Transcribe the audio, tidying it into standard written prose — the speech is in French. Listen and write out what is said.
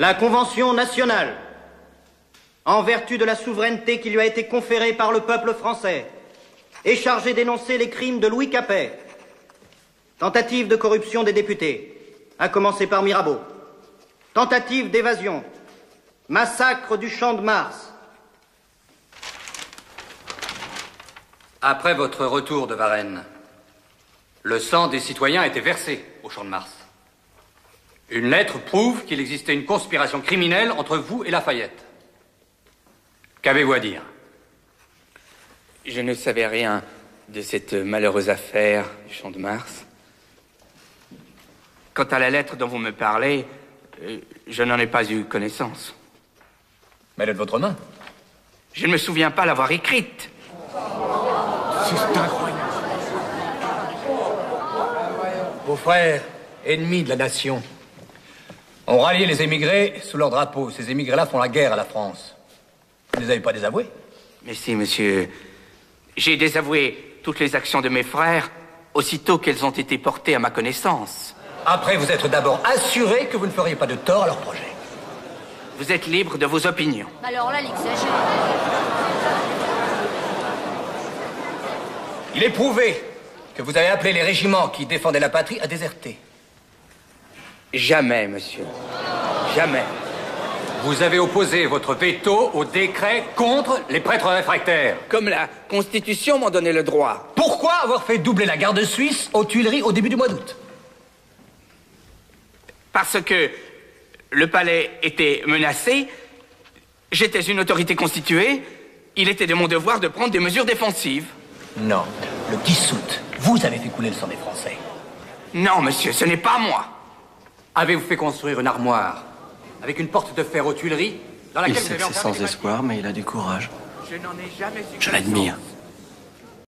La Convention nationale, en vertu de la souveraineté qui lui a été conférée par le peuple français, est chargée d'énoncer les crimes de Louis Capet. Tentative de corruption des députés, à commencer par Mirabeau. Tentative d'évasion. Massacre du Champ de Mars. Après votre retour de Varennes, le sang des citoyens a été versé au Champ de Mars. Une lettre prouve qu'il existait une conspiration criminelle entre vous et Lafayette. Qu'avez-vous à dire? Je ne savais rien de cette malheureuse affaire du Champ de Mars. Quant à la lettre dont vous me parlez, je n'en ai pas eu connaissance. Mais elle est de votre main. Je ne me souviens pas l'avoir écrite. C'est incroyable. Vos frères, ennemis de la nation, ont rallié les émigrés sous leur drapeau. Ces émigrés-là font la guerre à la France. Vous ne les avez pas désavoués? Mais si, monsieur. J'ai désavoué toutes les actions de mes frères aussitôt qu'elles ont été portées à ma connaissance. Après vous être d'abord assuré que vous ne feriez pas de tort à leur projet. Vous êtes libre de vos opinions. Alors là, il exagère. Il est prouvé que vous avez appelé les régiments qui défendaient la patrie à déserter. Jamais, monsieur. Jamais. Vous avez opposé votre veto au décret contre les prêtres réfractaires. Comme la Constitution m'en donnait le droit. Pourquoi avoir fait doubler la garde suisse aux Tuileries au début du mois d'août? Parce que le palais était menacé, j'étais une autorité constituée, il était de mon devoir de prendre des mesures défensives. Non. Le 10 août, vous avez fait couler le sang des Français. Non, monsieur, ce n'est pas moi. Avez-vous fait construire une armoire avec une porte de fer aux Tuileries dans laquelle Il sait que c'est sans espoir, mais il a du courage. Je n'en ai jamais eu Je l'admire.